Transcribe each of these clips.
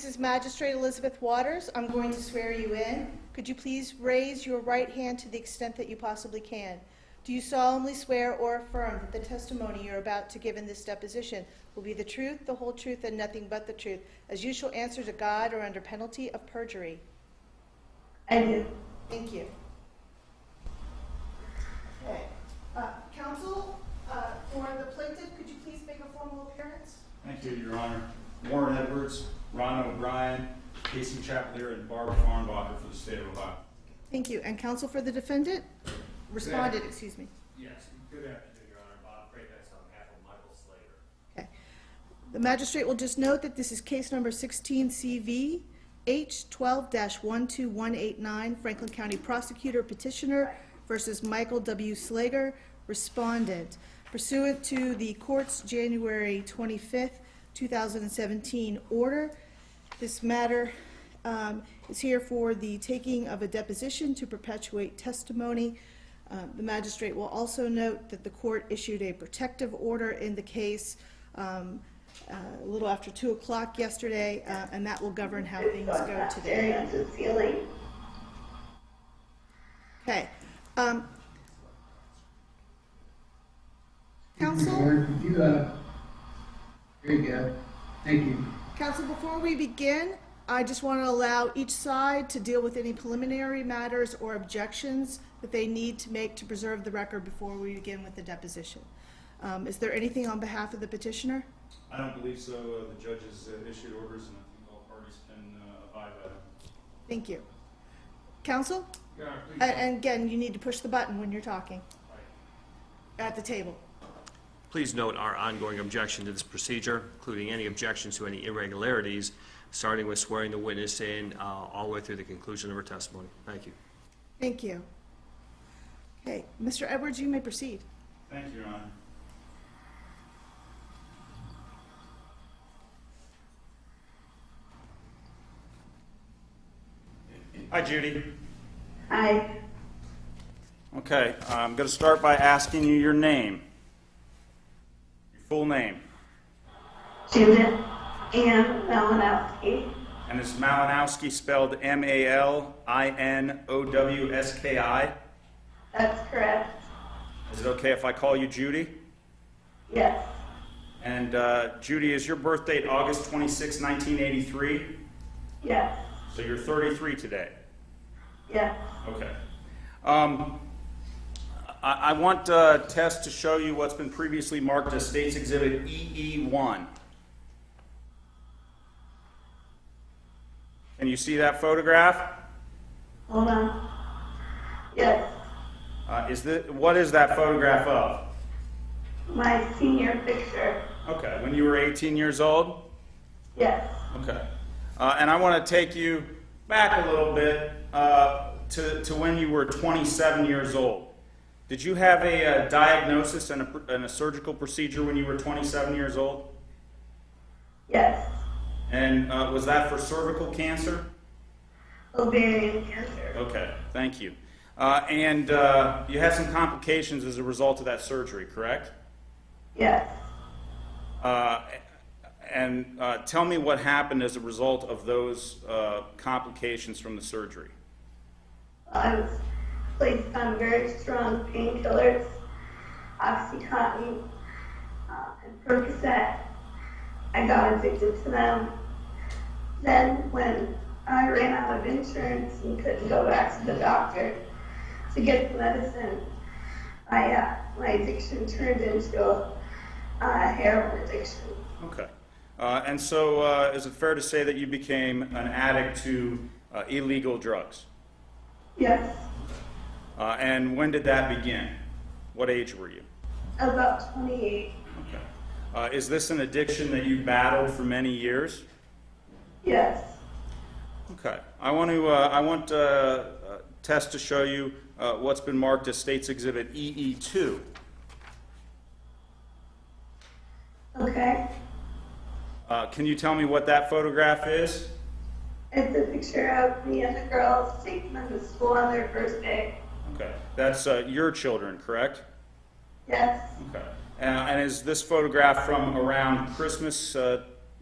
This is Magistrate Elizabeth Waters. I'm going to swear you in. Could you please raise your right hand to the extent that you possibly can? Do you solemnly swear or affirm that the testimony you're about to give in this deposition will be the truth, the whole truth, and nothing but the truth, as you shall answer to God or under penalty of perjury? I do. Thank you. Okay. Counsel, for the plaintiff, could you please make a formal appearance? Thank you, Your Honor. Warren Edwards, Ron O'Brien, Casey Chapelier, and Barbara Farnbacher for the state of Ohio. Thank you. And counsel for the defendant? Responded, excuse me. Yes, good afternoon, Your Honor. Bob Freitas on behalf of Michael Slater. Okay. The magistrate will just note that this is case number 16 CV H12-12189, Franklin County Prosecutor Petitioner versus Michael W. Slager, Respondent. Pursuant to the court's January 25th, 2017 order, this matter is here for the taking of a deposition to perpetuate testimony. The magistrate will also note that the court issued a protective order in the case a little after 2 o'clock yesterday, and that will govern how things go today. Okay. Counsel? Very good. Thank you. Counsel, before we begin, I just want to allow each side to deal with any preliminary matters or objections that they need to make to preserve the record before we begin with the deposition. Is there anything on behalf of the petitioner? I don't believe so. The judges issued orders, and I think all parties can abide by them. Thank you. Counsel? Your Honor, please. And again, you need to push the button when you're talking at the table. Please note our ongoing objection to this procedure, including any objections to any irregularities, starting with swearing the witness in all the way through the conclusion of her testimony. Thank you. Thank you. Okay, Mr. Edwards, you may proceed. Thank you, Your Honor. Hi, Judy. Hi. Okay, I'm going to start by asking you your name. Your full name. Judy Malinowski. And is Malinowski spelled M-A-L-I-N-O-W-S-K-I? That's correct. Is it okay if I call you Judy? Yes. And Judy, is your birth date August 26, 1983? Yes. So you're 33 today? Yes. Okay. I want Tess to show you what's been previously marked as State's Exhibit EE1. Can you see that photograph? Hold on. Yes. What is that photograph of? My senior picture. Okay, when you were 18 years old? Yes. Okay. And I want to take you back a little bit to when you were 27 years old. Did you have a diagnosis and a surgical procedure when you were 27 years old? Yes. And was that for cervical cancer? Ovarian cancer. Okay, thank you. And you had some complications as a result of that surgery, correct? Yes. And tell me what happened as a result of those complications from the surgery. I was placed on very strong painkillers, Oxycontin, and Percocet. I got addicted to them. Then when I ran out of insurance and couldn't go back to the doctor to get the medicine, my addiction turned into a heroin addiction. Okay. And so is it fair to say that you became an addict to illegal drugs? Yes. And when did that begin? What age were you? About 28. Okay. Is this an addiction that you battled for many years? Yes. Okay. I want Tess to show you what's been marked as State's Exhibit EE2. Okay. Can you tell me what that photograph is? It's a picture of me and the girls taking them to school on their first day. Okay. That's your children, correct? Yes. Okay. And is this photograph from around Christmas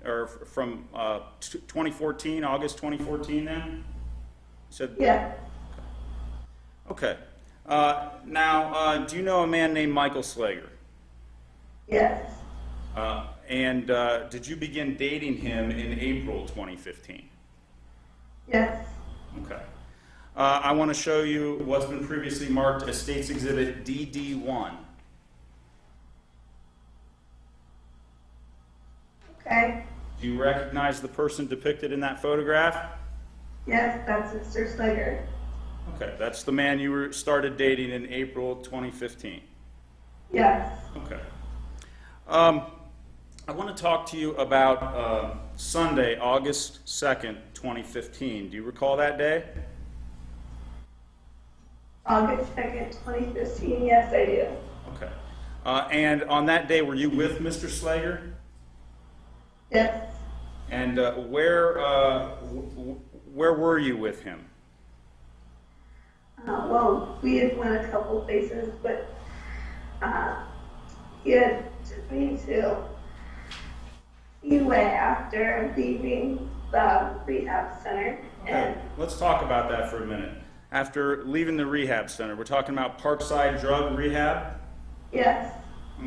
or from 2014, August 2014 then? You said? Yeah. Okay. Now, do you know a man named Michael Slager? Yes. And did you begin dating him in April 2015? Yes. Okay. I want to show you what's been previously marked as State's Exhibit DD1. Okay. Do you recognize the person depicted in that photograph? Yes, that's Mr. Slager. Okay, that's the man you started dating in April 2015. Yes. Okay. I want to talk to you about Sunday, August 2nd, 2015. Do you recall that day? August 2nd, 2015. Yes, I do. Okay. And on that day, were you with Mr. Slager? Yes. And where were you with him? Well, we had went a couple places, but he had took me to Speedway after leaving the rehab center. Okay, let's talk about that for a minute. After leaving the rehab center, we're talking about Parkside Drug Rehab? Yes.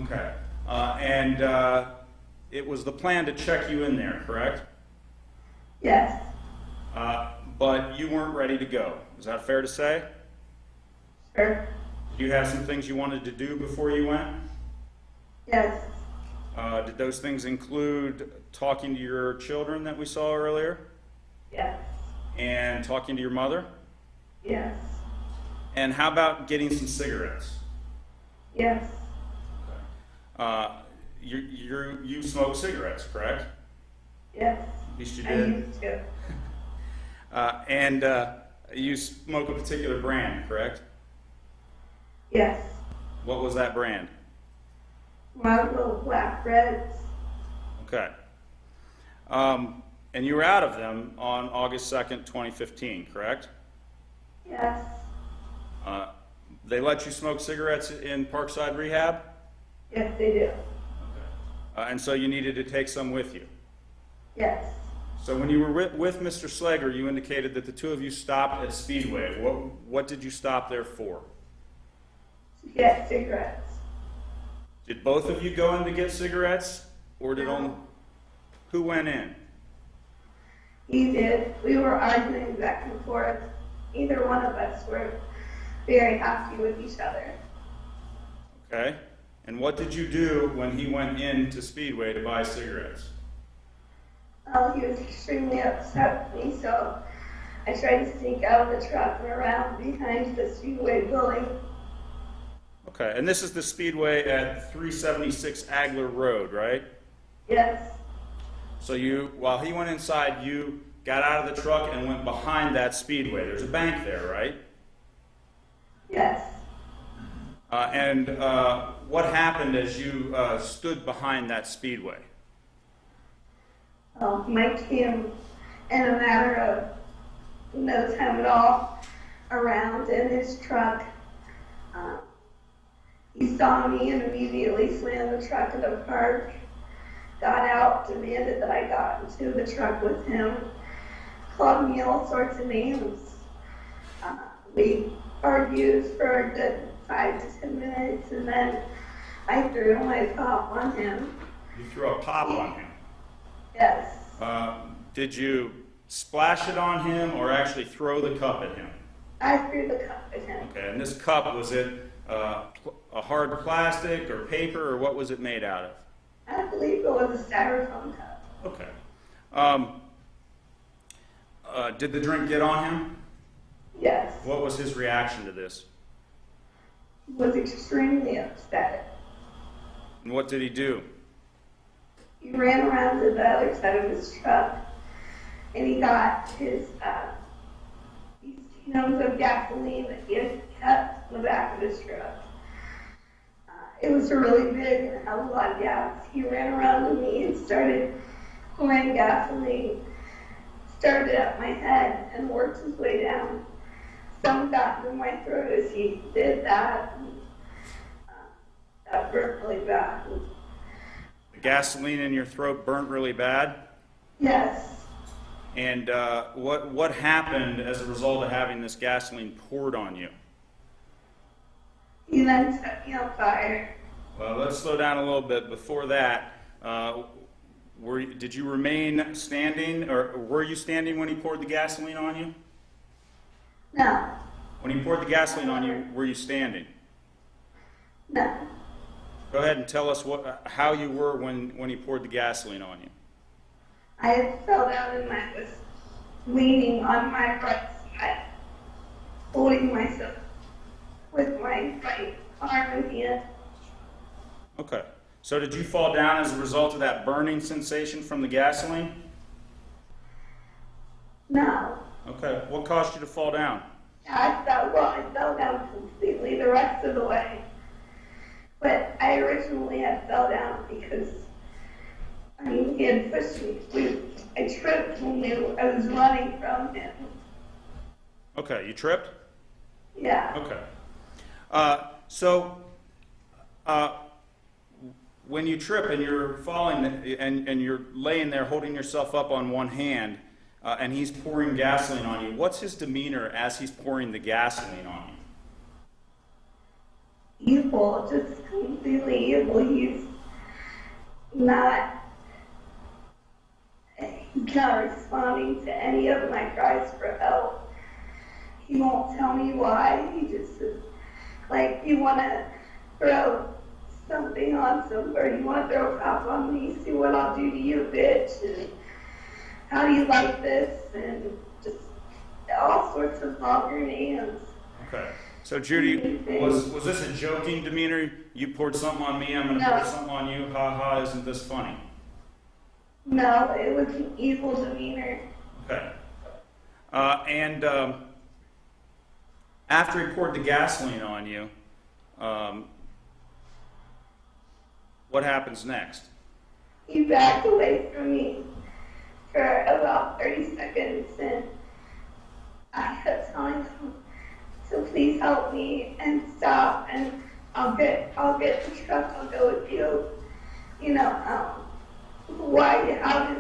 Okay. And it was the plan to check you in there, correct? Yes. But you weren't ready to go. Is that fair to say? Sure. Did you have some things you wanted to do before you went? Yes. Did those things include talking to your children that we saw earlier? Yes. And talking to your mother? Yes. And how about getting some cigarettes? Yes. You smoke cigarettes, correct? Yes. At least you I did. used to. And you smoke a particular brand, correct? Yes. What was that brand? Marlboro Black Reds. Okay. And you were out of them on August 2nd, 2015, correct? Yes. They let you smoke cigarettes in Parkside Rehab? Yes, they do. And so you needed to take some with you. Yes. So when you were with Mr. Slager, you indicated that the two of you stopped at Speedway. What did you stop there for? To get cigarettes. Did both of you go in to get cigarettes? Or did No. only... Who went in? He did. We were arguing back and forth. Either one of us were very happy with each other. Okay. And what did you do when he went in to Speedway to buy cigarettes? Well, he was extremely upset with me, so I tried to sneak out of the truck and around behind the Speedway building. Okay. And this is the Speedway at 376 Agler Road, right? Yes. So while he went inside, you got out of the truck and went behind that Speedway. There's a bank there, right? Yes. And what happened as you stood behind that Speedway? Mike came in a matter of no time at all around in his truck. He saw me and immediately slammed the truck into park, got out, demanded that I got into the truck with him, called me all sorts of names. We argued for a good 5 to 10 minutes, and then I threw my pop on him. You threw a pop on him. Yes. Did you splash it on him or actually throw the cup at him? I threw the cup at him. Okay, and this cup, was it a hard plastic or paper, or what was it made out of? I believe it was a styrofoam cup. Okay. Did the drink get on him? Yes. What was his reaction to this? He was extremely upset. And what did he do? He ran around to the other side of his truck, and he got his these cans of gasoline that he had kept in the back of his truck. It was really big and had a lot of gas. He ran around to me and started pouring gasoline, started up my head and worked his way down. Some got into my throat as he did that. And, that hurt really bad. gasoline in your throat burnt really bad? Yes. And what happened as a result of having this gasoline poured on you? He then set me on fire. Well, let's slow down a little bit. Before that, did you remain standing, or were you standing when he poured the gasoline on you? No. When he poured the gasoline on you, were you standing? No. Go ahead and tell us how you were when he poured the gasoline on you. I had fell down and I was leaning on my right side, holding myself with my right arm and hand. Okay. So did you fall down as a result of that burning sensation from the gasoline? No. Okay. What caused you to fall down? I fell down completely the rest of the way. But I originally had fell down because, he had pushed me. I tripped when I was running from him. Okay. You tripped? Yeah. Okay. When you trip and you're falling and you're laying there holding yourself up on one hand, and he's pouring gasoline on you, what's his demeanor as he's pouring the gasoline on you? Evil, just completely evil. He's not responding to any of my cries for help. He won't tell me why. He just is like, you want to throw something on somebody, you want to throw crap on me, see what I'll do to you, bitch, and how do you like this, and just all sorts of vulgar names. Okay. So Judy, was this a joking demeanor? You poured something on me, I'm going to No. pour something on you. Ha ha! Isn't this funny? No, it was an evil demeanor. Okay. After he poured the gasoline on you, what happens next? He backed away from me for about 30 seconds, and I kept telling him to please help me and stop, and I'll get the truck, I'll go with you.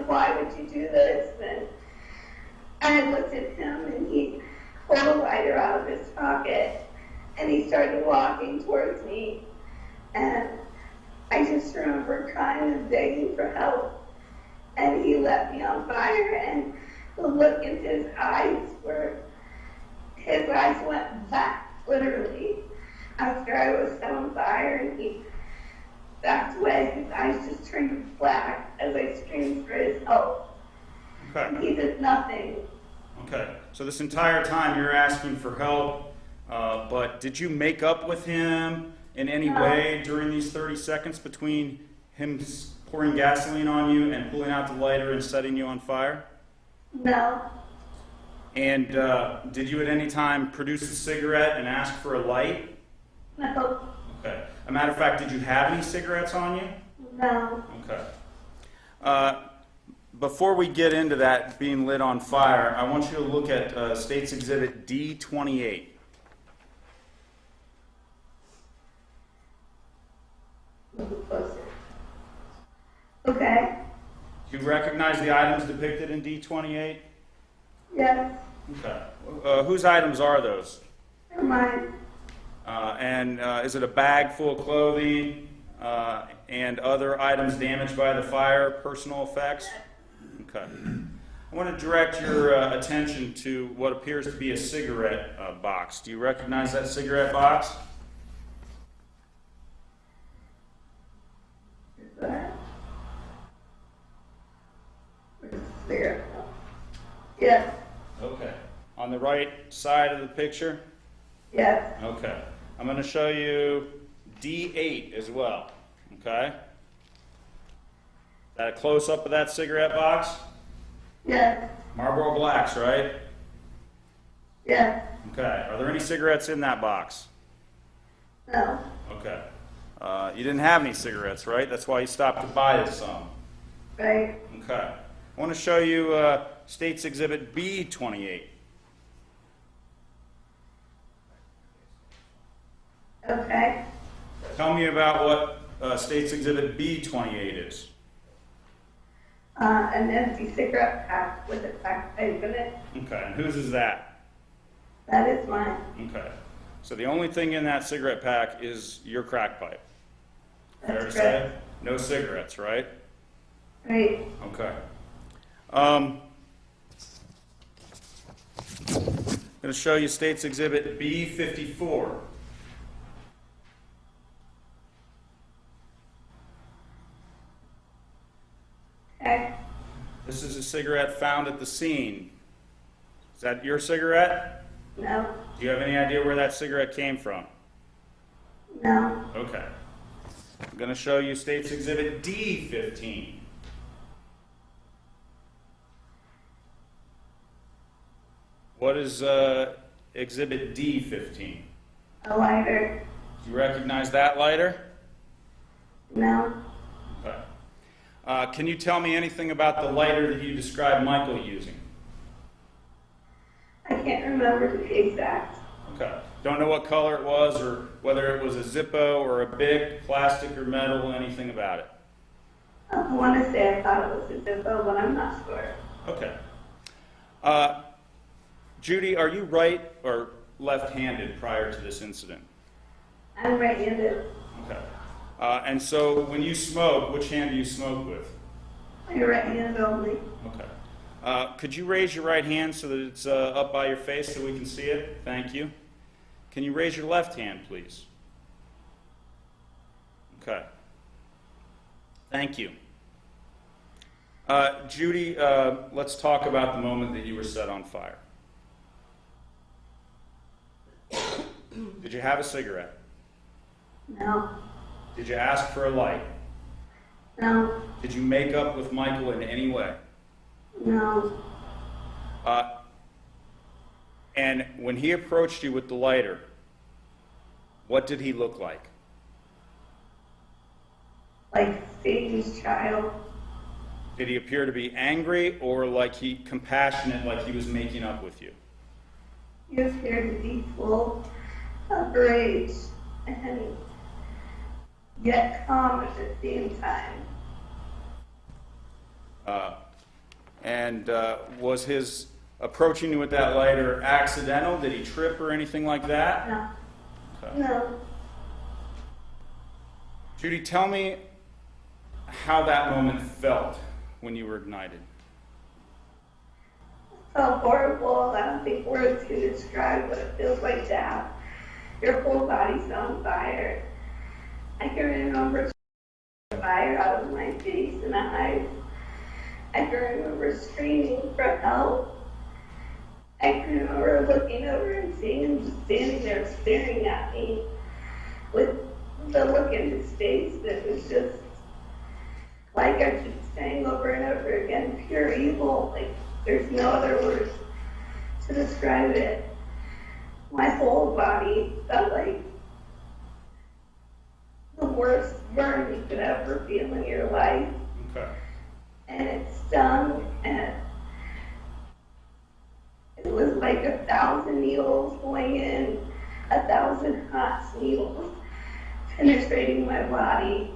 Why would you do this? And I looked at him, and he pulled a lighter out of his pocket, and he started walking towards me, and I just remember crying and begging for help, and he let me on fire, and the look in his eyes went back, literally, after I was set on fire, and he backed away. His eyes just turned black as I screamed for his help. Okay. And he did nothing. Okay. So this entire time you're asking for help, but did you make up with him in any way during these 30 seconds between him pouring gasoline on you and pulling out the lighter and setting you on fire? No. And did you at any time produce a cigarette and ask for a light? No. Okay. A matter of fact, did you have any cigarettes on you? No. Okay. Before we get into that being lit on fire, I want you to look at State's Exhibit D28. Okay. Do you recognize the items depicted in D28? Yes. Okay. Whose items are those? Never mind. And is it a bag full of clothing and other items damaged by the fire, personal effects? Okay. I want to direct your attention to what appears to be a cigarette box. Do you recognize that cigarette box? Is that? There. Yes. Okay. On the right side of the picture? Yes. Okay. I'm going to show you D8 as well. Okay? Is that a close-up of that cigarette box? Yes. Marlboro Blacks, right? Yes. Okay. Are there any cigarettes in that box? No. Okay. You didn't have any cigarettes, right? That's why you stopped to buy some. Right. Okay. I want to show you State's Exhibit B28. Okay. Tell me about what State's Exhibit B28 is. An empty cigarette pack with a crack pipe in it. Okay, and whose is that? That is mine. Okay. So the only thing in that cigarette pack is your crack pipe. Fair to That's say? correct. No cigarettes, right? Right. Okay. I'm going to show you State's Exhibit B54. Okay. This is a cigarette found at the scene. Is that your cigarette? No. Do you have any idea where that cigarette came from? No. Okay. I'm going to show you State's Exhibit D15. What is Exhibit D15? A lighter. Do you recognize that lighter? No. Okay. Can you tell me anything about the lighter that you described Michael using? I can't remember the exact. Okay. Don't know what color it was or whether it was a Zippo or a Bic, plastic or metal, anything about it? I want to say I thought it was a Zippo, but I'm not sure. Okay. Judy, are you right or left-handed prior to this incident? I'm right-handed. Okay. And so when you smoke, which hand do you smoke with? My right hand only. Okay. Could you raise your right hand so that it's up by your face so we can see it? Thank you. Can you raise your left hand, please? Okay. Thank you. Judy, let's talk about the moment that you were set on fire. Did you have a cigarette? No. Did you ask for a light? No. Did you make up with Michael in any way? No. And when he approached you with the lighter, what did he look like? Like Satan's child. Did he appear to be angry or like compassionate, like he was making up with you? He appeared to be full of rage and yet calm at the same time. Was his approaching you with that lighter accidental? Did he trip or anything like that? No. Okay. No. Judy, tell me how that moment felt when you were ignited. It felt horrible. I don't think words can describe what it feels like to have your whole body's on fire. I can remember fire out of my face and eyes. I can remember screaming for help. I can remember looking over and seeing him just standing there staring at me with the look in his face that was just, like I keep saying over and over again, pure evil. Like, there's no other words to describe it. My whole body felt like the worst burn you could ever feel in your life. Okay. And it stung, and it was like 1,000 needles going in, 1,000 hot needles penetrating my body.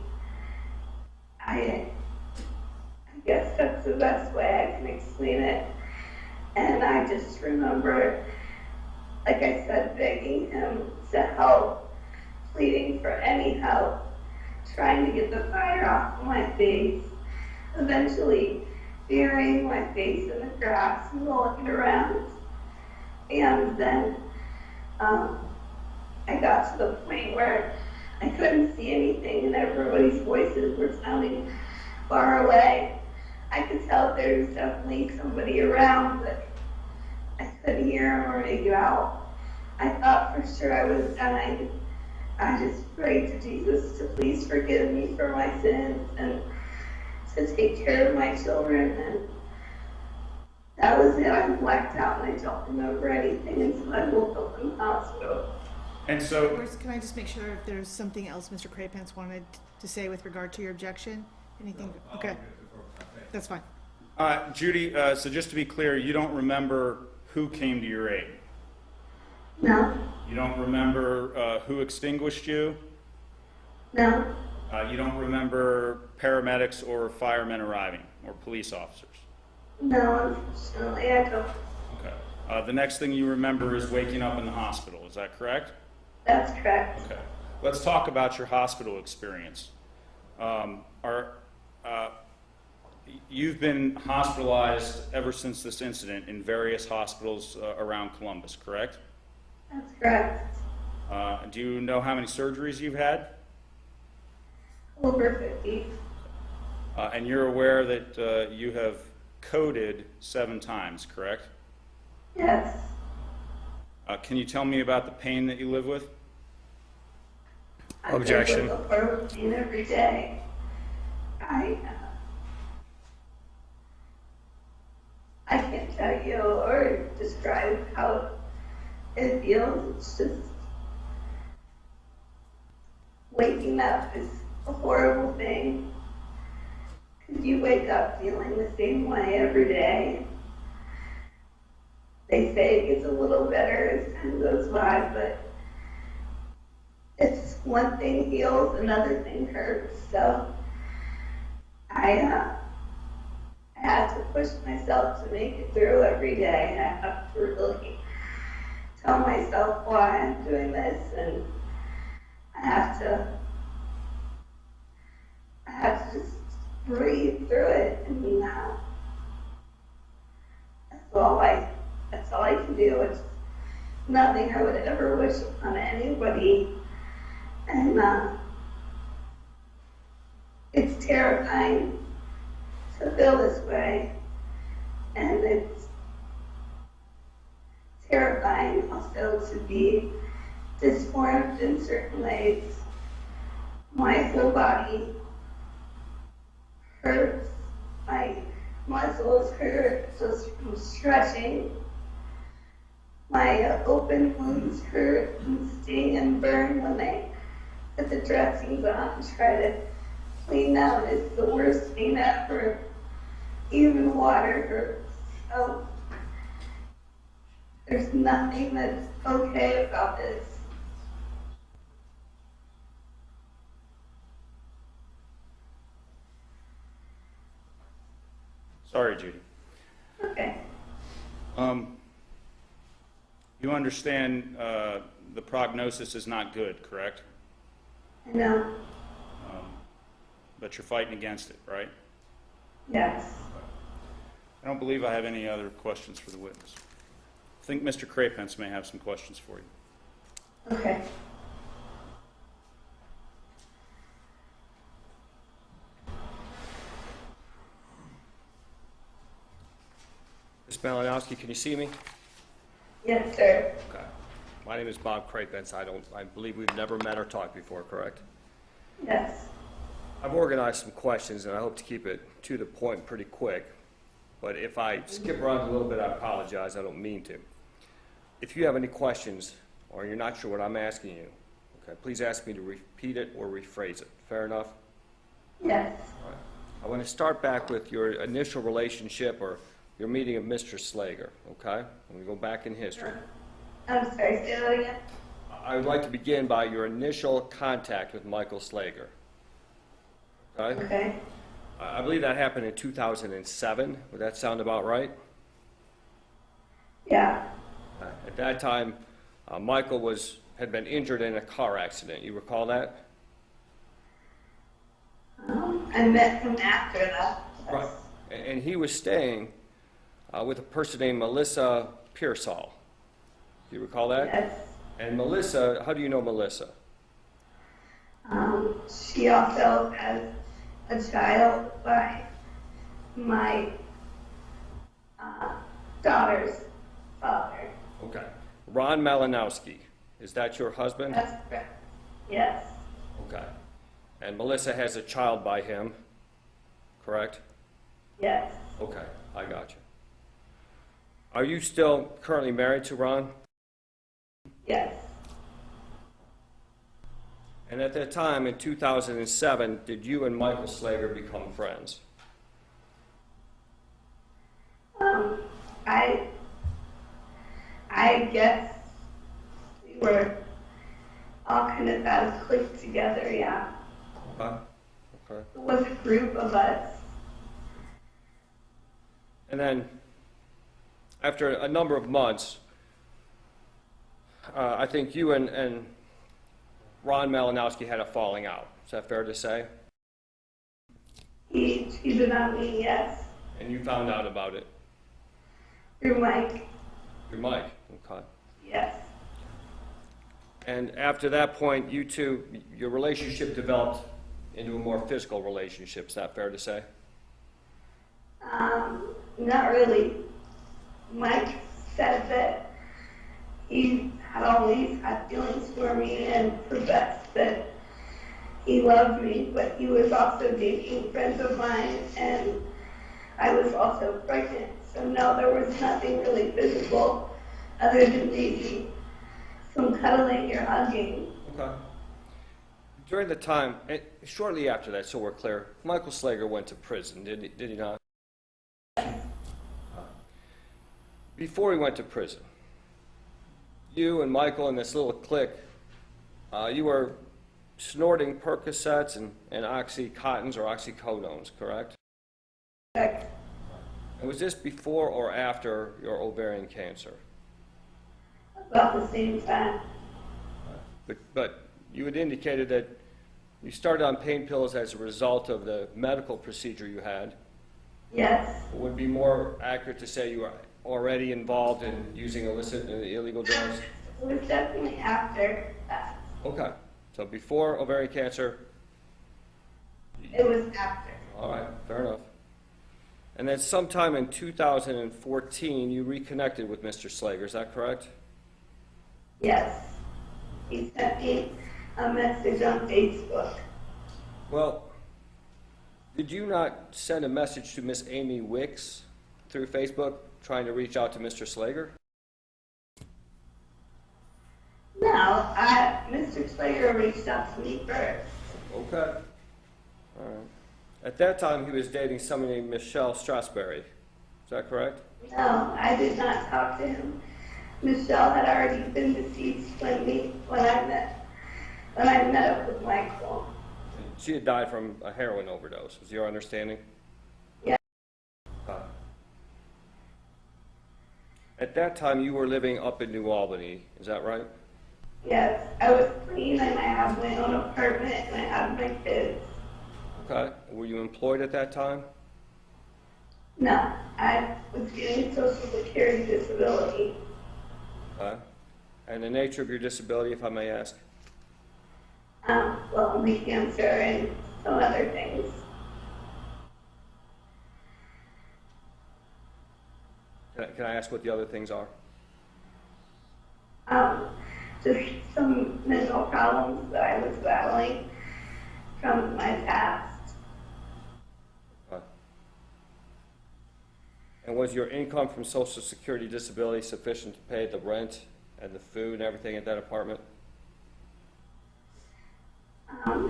I guess that's the best way I can explain it. And I just remember, like I said, begging him to help, pleading for any help, trying to get the fire off of my face, eventually burying my face in the grass and looking around. And then I got to the point where I couldn't see anything and everybody's voices were sounding far away. I could tell there was definitely somebody around, but I couldn't hear him or make it out. I thought for sure I was dying. I just prayed to Jesus to please forgive me for my sins and to take care of my children, and that was it. I blacked out and I don't remember anything until I woke up in the hospital. And so, Can I just make sure if there's something else Mr. Craypants wanted to say with regard to your objection? Anything? Okay. That's fine. Judy, so just to be clear, you don't remember who came to your aid? No. You don't remember who extinguished you? No. You don't remember paramedics or firemen arriving? or police officers? No, unfortunately, I don't. Okay. The next thing you remember is waking up in the hospital. Is that correct? That's correct. Okay. Let's talk about your hospital experience. You've been hospitalized ever since this incident in various hospitals around Columbus, correct? That's correct. Do you know how many surgeries you've had? Over 50. And you're aware that you have coded 7 times, correct? Yes. Can you tell me about the pain that you live with? Objection. I live with a horrible pain every day. I can't tell you or describe how it feels. It's just waking up is a horrible thing. Because you wake up feeling the same way every day. They say it gets a little better as time goes by, but it's one thing heals, another thing hurts. So I have to push myself to make it through every day. And I have to really tell myself why I'm doing this, and I have to just breathe through it. And that's all I can do. It's nothing I would ever wish upon anybody. And it's terrifying to feel this way. And it's terrifying also to be disformed in certain ways. My whole body hurts. My muscles hurt just from stretching. My open wounds hurt and sting and burn when they put the dressings on and try to clean out. It's the worst pain ever. Even water hurts. So there's nothing that's okay about this. Sorry, Judy. Okay. You understand the prognosis is not good, correct? I know. But you're fighting against it, right? Yes. I don't believe I have any other questions for the witness. I think Mr. Crapence may have some questions for you. Okay. Ms. Malinowski, can you see me? Yes, sir. Okay. My name is Bob Crapence. I believe we've never met or talked before, correct? Yes. I've organized some questions, and I hope to keep it to the point pretty quick. But if I skip around a little bit, I apologize. I don't mean to. If you have any questions or you're not sure what I'm asking you, okay, please ask me to repeat it or rephrase it. Fair enough? Yes. All right. I want to start back with your initial relationship or your meeting of Mr. Slager, okay? I'm going to go back in history. I'm sorry, say that again? I would like to begin by your initial contact with Michael Slager. Okay? Okay. I believe that happened in 2007. Would that sound about right? Yeah. At that time, Michael had been injured in a car accident. You recall that? I met him after that. Yes. Right. And he was staying with a person named Melissa Pearsall. Do you recall that? Yes. And Melissa, how do you know Melissa? She also has a child by my daughter's father. Okay. Ron Malinowski, is that your husband? That's correct. Yes. Okay. And Melissa has a child by him, correct? Yes. Okay, I got you. Are you still currently married to Ron? Yes. And at that time, in 2007, did you and Michael Slager become friends? I guess we were all kind of out of clique together, yeah. Okay. Okay. It was a group of us. And then, after a number of months, I think you and Ron Malinowski had a falling out. Is that fair to say? He cheated on me, yes, And you found out about it through Mike, through Mike. Okay. yes. And after that point, you two, your relationship developed into a more physical relationship. Is that fair to say? Not really. Mike said that he had always had feelings for me and professed that he loved me, but he was also dating friends of mine, and I was also pregnant. So no, there was nothing really physical other than maybe some cuddling or hugging. Okay. During the time, shortly after that, so we're clear, Michael Slager went to prison, did he not? Before he went to prison, you and Michael and this little clique, you were snorting Percocets and Oxycontins or oxycodones, correct? Correct. And was this before or after your ovarian cancer? About the same time. But you had indicated that you started on pain pills as a result of the medical procedure you had. Yes, It would be more accurate to say you were already involved in using illicit and illegal drugs? it was definitely after that. Okay, so before ovarian cancer, It was after. all right, fair enough. And then sometime in 2014, you reconnected with Mr. Slager, is that correct? Yes. He sent me a message on Facebook. Well, did you not send a message to Miss Amy Wicks through Facebook trying to reach out to Mr. Slager? No, Mr. Slager reached out to me first. Okay. All right. At that time, he was dating somebody named Michelle Strasberry. Is that correct? No, I did not talk to him. Michelle had already been deceased when I met up with Michael. She had died from a heroin overdose, was your understanding? Yeah. At that time, you were living up in New Albany, is that right? Yes, I was clean and I had my own apartment and I had my kids. Okay. Were you employed at that time? No, I was getting Social Security disability. Okay. And the nature of your disability, if I may ask? Well, only cancer and some other things. Can I ask what the other things are? Just some mental problems that I was battling from my past. Okay. And was your income from Social Security disability sufficient to pay the rent and the food and everything at that apartment?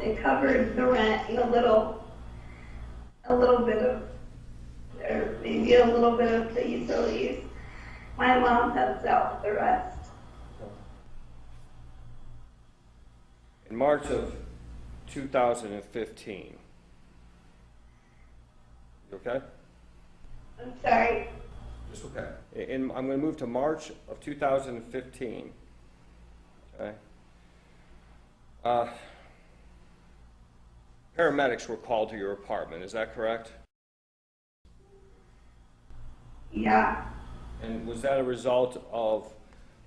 It covered the rent and a little bit of, or maybe a little bit of the utilities. My mom helps out with the rest. In March of 2015, you okay? I'm sorry. Just okay. I'm going to move to March of 2015. Okay. Paramedics were called to your apartment, is that correct? Yeah. And was that a result of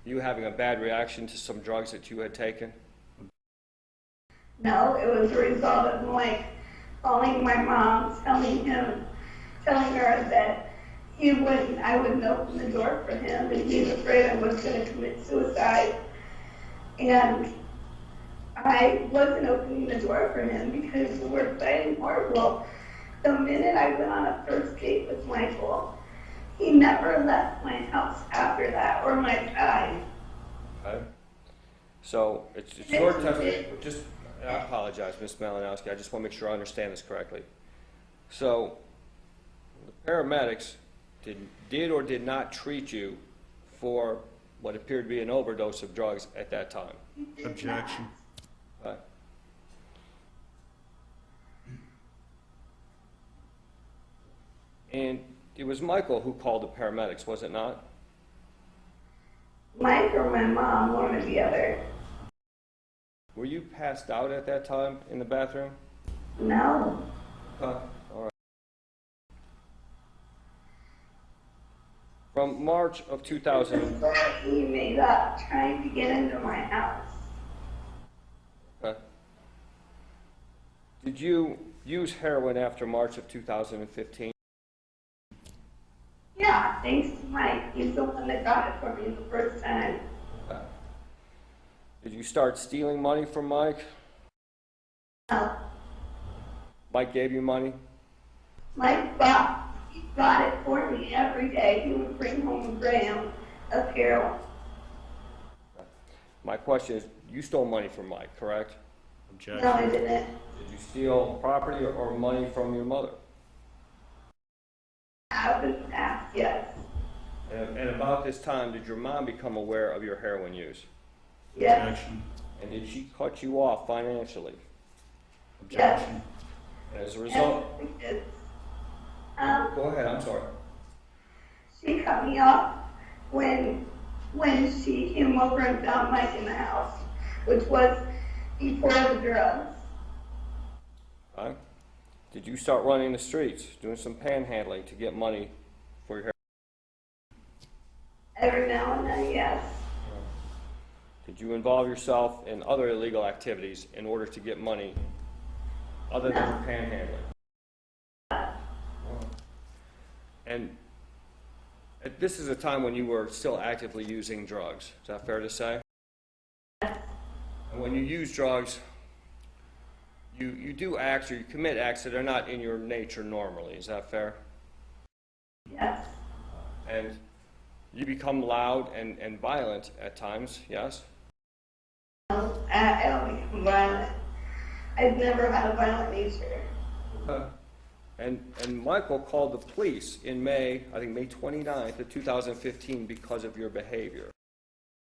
you having a bad reaction to some drugs that you had taken? No, it was a result of Mike calling my mom, telling her that I wouldn't open the door for him, and he was afraid I was going to commit suicide. And I wasn't opening the door for him because we were fighting horrible. The minute I went on a first date with Michael, he never left my house after that, or my side. Okay. So it's your testimony. I apologize, Ms. Malinowski. I just want to make sure I understand this correctly. So the paramedics did or did not treat you for what appeared to be an overdose of drugs at that time. Objection. Okay. And it was Michael who called the paramedics, was it not? Mike or my mom, one or the other. Were you passed out at that time in the bathroom? No. All right. From March of 2000. He made up trying to get into my house. Okay. Did you use heroin after March of 2015? Yeah, thanks to Mike. He's the one that got it for me the first time. Okay. Did you start stealing money from Mike? No. Mike gave you money? He bought it for me every day. He would bring home a gram of heroin. My question is, you stole money from Mike, correct? Objection. No, I didn't. Did you steal property or money from your mother? I was asked, yes. And about this time, did your mom become aware of your heroin use? Yes. Objection. And did she cut you off financially? Objection. And as a result, Yes. go ahead, I'm sorry. She cut me off when she came over and found Mike in the house, which was before the drugs. Right. Did you start running the streets, doing some panhandling to get money for your heroin? Every now and then, yes. Did you involve yourself in other illegal activities in order to get money other than panhandling? And this is a time when you were still actively using drugs. Is that fair to say? And when you use drugs, you do acts or you commit acts that are not in your nature normally. Is that fair? Yes. And you become loud and violent at times, yes? I don't become violent. I've never had a violent nature. And Michael called the police in May, I think May 29th of 2015 because of your behavior.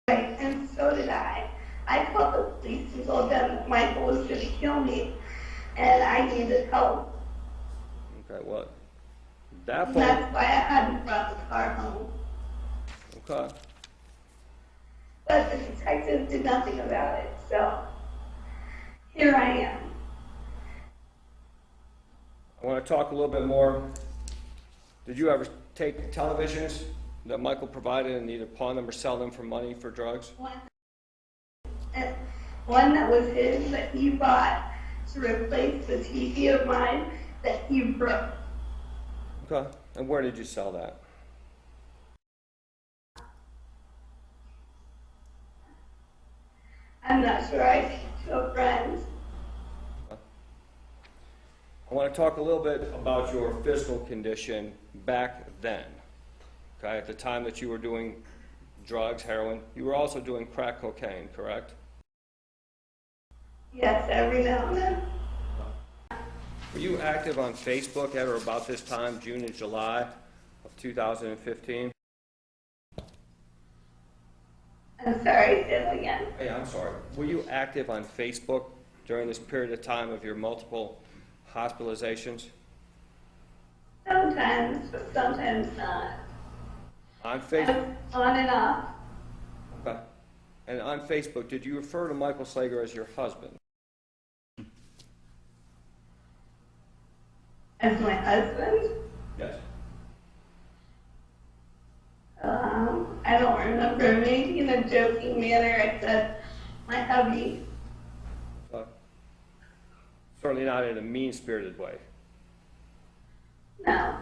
Right, and so did I. I called the police and told them that Michael was going to kill me, and I needed help. Okay, well, that And phone, that's why I hadn't brought the car home. okay. But the detectives did nothing about it, so here I am. I want to talk a little bit more. Did you ever take televisions that Michael provided and either pawn them or sell them for money for drugs? One that was his that he bought to replace the TV of mine that he broke. Okay, and where did you sell that? I'm not sure. I gave it to a friend. I want to talk a little bit about your physical condition back then. Okay, at the time that you were doing drugs, heroin, you were also doing crack cocaine, correct? Yes, every now and then. Were you active on Facebook at or about this time, June and July of 2015? I'm sorry, say it again. Hey, I'm sorry. Were you active on Facebook during this period of time of your multiple hospitalizations? Sometimes, but sometimes not. On Facebook? On and off. Okay. And on Facebook, did you refer to Michael Slager as your husband? As my husband? Yes. I don't remember. Maybe in a joking manner I said, my hubby. Certainly not in a mean-spirited way. No.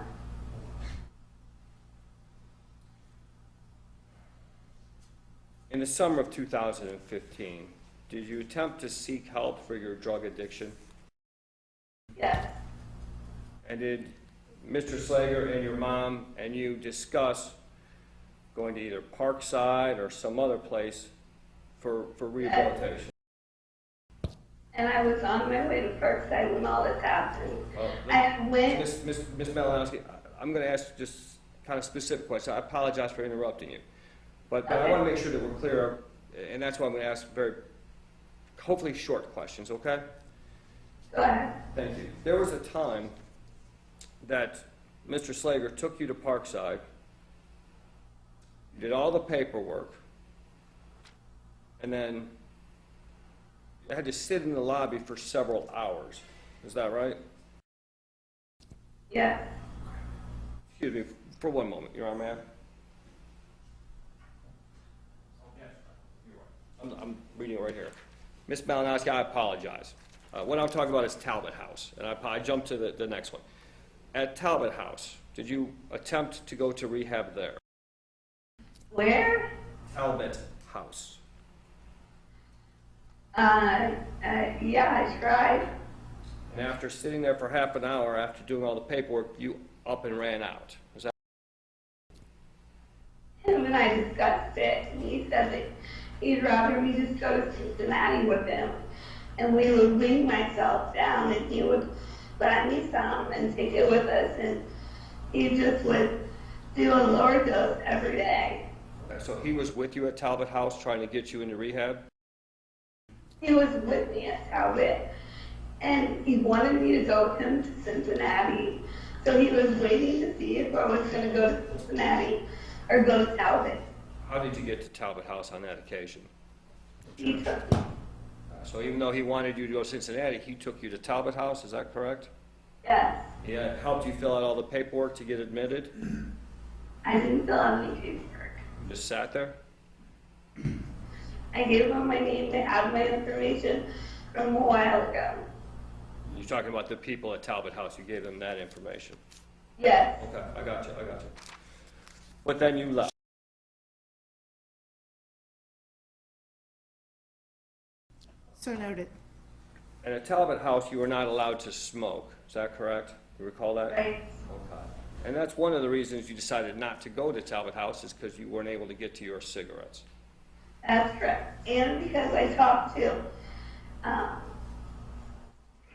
In the summer of 2015, did you attempt to seek help for your drug addiction? Yes. And did Mr. Slager and your mom and you discuss going to either Parkside or some other place for rehabilitation? And I was on my way to Parkside when all this happened. Well, I went. Miss Malinowski, I'm going to ask just kind of specific questions. I apologize for interrupting you. But I want to make sure that we're clear, and that's why I'm going to ask very, hopefully short questions, okay? Go ahead. Thank you. There was a time that Mr. Slager took you to Parkside, you did all the paperwork, and then you had to sit in the lobby for several hours. Is that right? Yes. Excuse me, for one moment, Your Honor, ma'am. I'm reading it right here. Ms. Malinowski, I apologize. What I'm talking about is Talbot House, and I jumped to the next one. At Talbot House, did you attempt to go to rehab there? Where? Talbot House. Yeah, I tried. And after sitting there for half an hour, after doing all the paperwork, you up and ran out. Is that? Him and I discussed it, and he said that he'd rather me just go to Cincinnati with him, and we would bring myself down, and he would let me some and take it with us, and he just would do a lower dose every day. Okay, so he was with you at Talbot House trying to get you into rehab? He was with me at Talbot, and he wanted me to go with him to Cincinnati. So he was waiting to see if I was going to go to Cincinnati or go to Talbot. How did you get to Talbot House on that occasion? He took me. So even though he wanted you to go to Cincinnati, he took you to Talbot House, is that correct? Yes. He helped you fill out all the paperwork to get admitted? I didn't fill out any paperwork. You just sat there? I gave them my name. They had my information from a while ago. You're talking about the people at Talbot House, you gave them that information? Yes. Okay, I got you. But then you left. So noted. And at Talbot House, you were not allowed to smoke, is that correct? You recall that? Right. Okay. And that's one of the reasons you decided not to go to Talbot House is because you weren't able to get to your cigarettes. That's correct. And because I talked to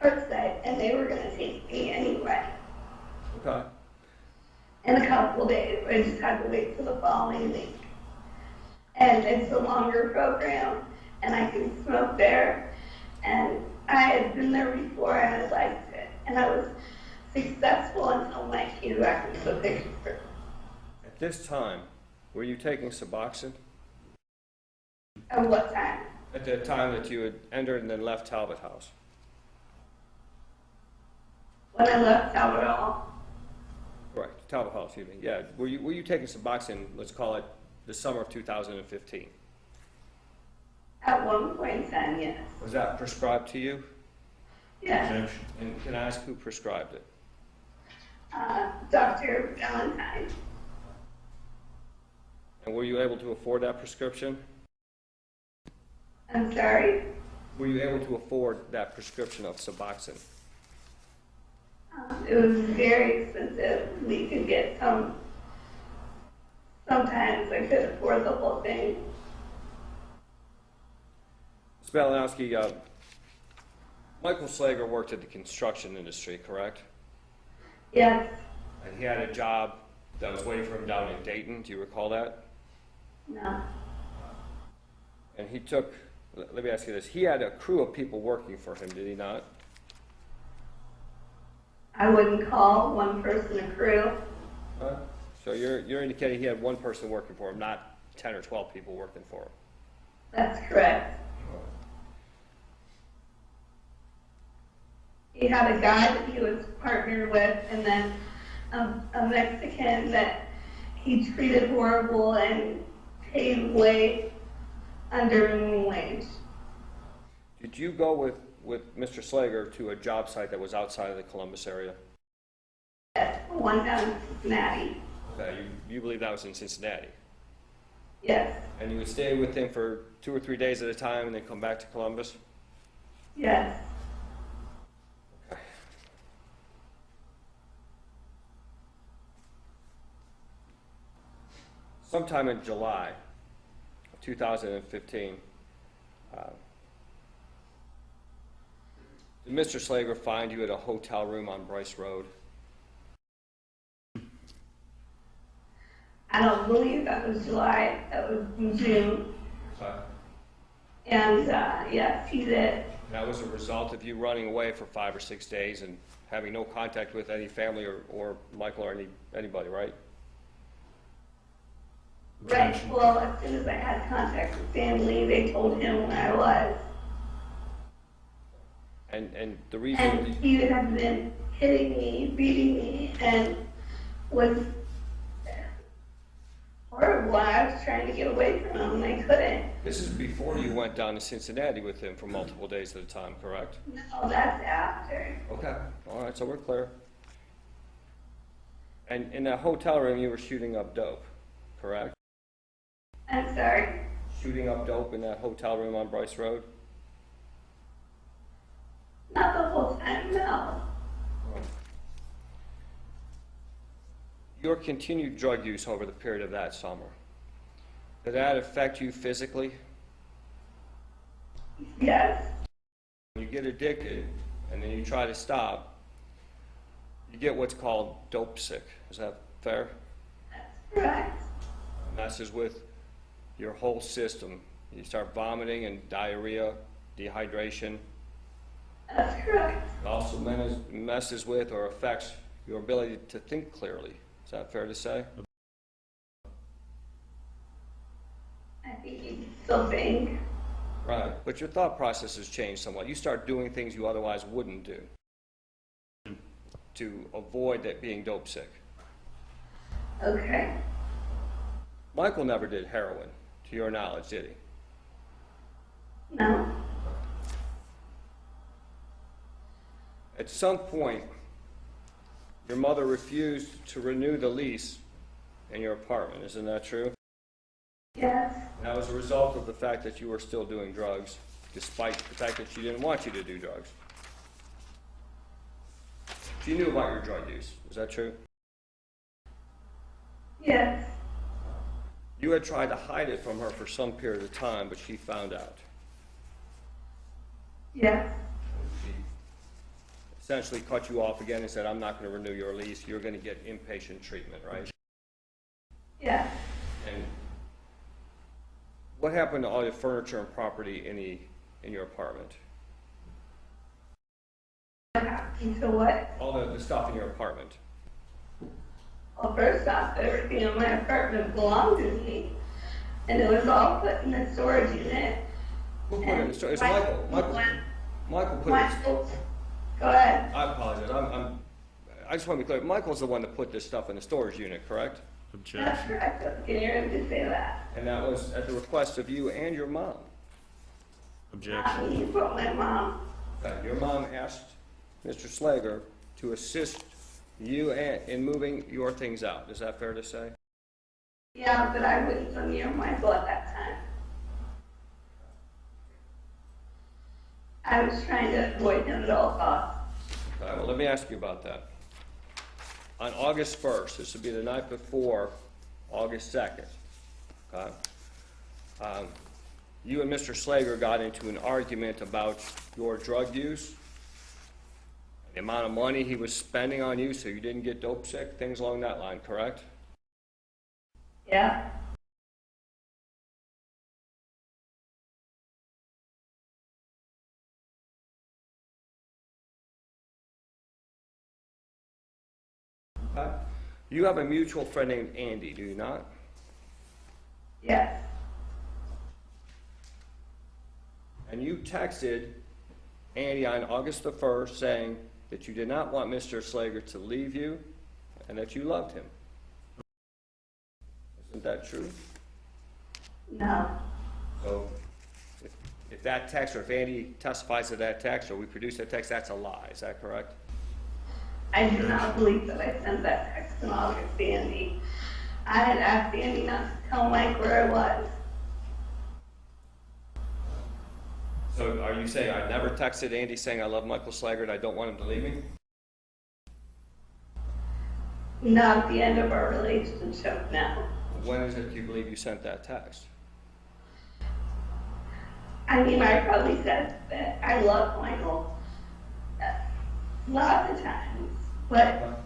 Parkside, and they were going to take me anyway. Okay. In a couple days. I just had to wait till the following week. And it's a longer program, and I can smoke there. And I had been there before, and I liked it. And I was successful until Mike came back with the picture. At this time, were you taking Suboxone? At what time? At the time that you had entered and then left Talbot House? When I left Talbot Hall. Right, Talbot House, excuse me. Yeah, were you taking Suboxone, let's call it the summer of 2015? At one point in time, yes. Was that prescribed to you? Yes. And can I ask who prescribed it? Dr. Valentine. And were you able to afford that prescription? I'm sorry? Were you able to afford that prescription of Suboxone? It was very expensive. We could get sometimes I could afford the whole thing. Ms. Malinowski, Michael Slager worked at the construction industry, correct? Yes. And he had a job that was waiting for him down in Dayton. Do you recall that? No. And he took, let me ask you this, he had a crew of people working for him, did he not? I wouldn't call one person a crew. So you're indicating he had one person working for him, not 10 or 12 people working for him? That's correct. He had a guy that he was partnered with, and then a Mexican that he treated horrible and paid way under minimum wage. Did you go with Mr. Slager to a job site that was outside of the Columbus area? Yes, one down in Cincinnati. Okay, you believe that was in Cincinnati? Yes. And you would stay with him for 2 or 3 days at a time and then come back to Columbus? Yes. Sometime in July of 2015, did Mr. Slager find you at a hotel room on Bryce Road? I don't believe that was July. That was in June. Okay. And yes, he did. That was a result of you running away for 5 or 6 days and having no contact with any family or Michael or anybody, right? Right, well, as soon as I had contact with family, they told him where I was. And the reason... And he had been hitting me, beating me, and was horrible. I was trying to get away from him, and I couldn't. This is before you went down to Cincinnati with him for multiple days at a time, correct? No, that's after. Okay, all right, so we're clear. And in that hotel room, you were shooting up dope, correct? I'm sorry. Shooting up dope in that hotel room on Bryce Road? Not the whole time, no. Your continued drug use over the period of that summer, did that affect you physically? Yes, When you get addicted and then you try to stop, you get what's called dope sick. Is that fair? that's correct. It messes with your whole system. You start vomiting and diarrhea, dehydration. That's correct. It also messes with or affects your ability to think clearly. Is that fair to say? I think you can still think. Right. But your thought process has changed somewhat. You start doing things you otherwise wouldn't do to avoid that being dope sick. Okay. Michael never did heroin, to your knowledge, did he? No. At some point, your mother refused to renew the lease in your apartment. Isn't that true? Yes. That was a result of the fact that you were still doing drugs, despite the fact that she didn't want you to do drugs. She knew about your drug use. Is that true? Yes. You had tried to hide it from her for some period of time, but she found out. Yes. She essentially cut you off again and said, I'm not going to renew your lease. You're going to get inpatient treatment, right? Yes. And what happened to all your furniture and property in your apartment? So what? All the stuff in your apartment. Well, first off, everything in my apartment belonged to me, and it was all put in the storage unit. Who put it in the storage? It's Michael. Michael put it. Michael, go ahead. I apologize. I just want to be clear. Michael's the one that put this stuff in the storage unit, correct? That's correct. I can hear him to say that. And that was at the request of you and your mom. Objection. He put my mom. Your mom asked Mr. Slager to assist you in moving your things out. Is that fair to say? Yeah, but I wouldn't come near Michael at that time. I was trying to avoid him at all costs. Okay, well, let me ask you about that. On August 1st, this would be the night before August 2nd, okay? You and Mr. Slager got into an argument about your drug use, the amount of money he was spending on you so you didn't get dope sick, things along that line, correct? Yeah. Okay. You have a mutual friend named Andy, do you not? Yes. And you texted Andy on August the 1st saying that you did not want Mr. Slager to leave you and that you loved him. Isn't that true? No. So if that text, or if Andy testifies to that text, or we produce that text, that's a lie. Is that correct? I do not believe that I sent that text in August to Andy. I had asked Andy not to tell Mike where I was. So are you saying I never texted Andy saying I love Michael Slager and I don't want him to leave me? Not at the end of our relationship, no. When is it you believe you sent that text? I mean, I probably said that I love Michael lots of times, but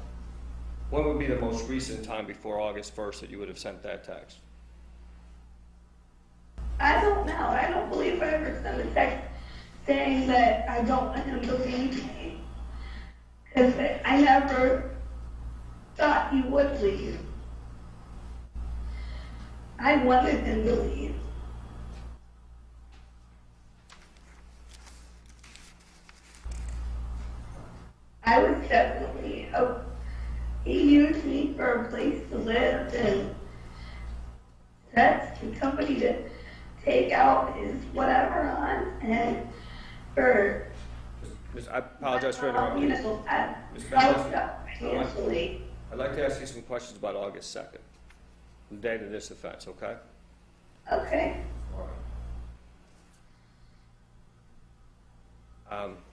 When would be the most recent time before August 1st that you would have sent that text? I don't know. I don't believe I ever sent a text saying that I don't want him to leave me. Because I never thought he would leave. I wanted him to leave. I was definitely, he used me for a place to live and that's the company to take out his whatever on and for, I apologize for you interrupting. know, I Ms. helped Malinowski, out financially. I'd like to ask you some questions about August 2nd, the date of this offense, okay? Okay,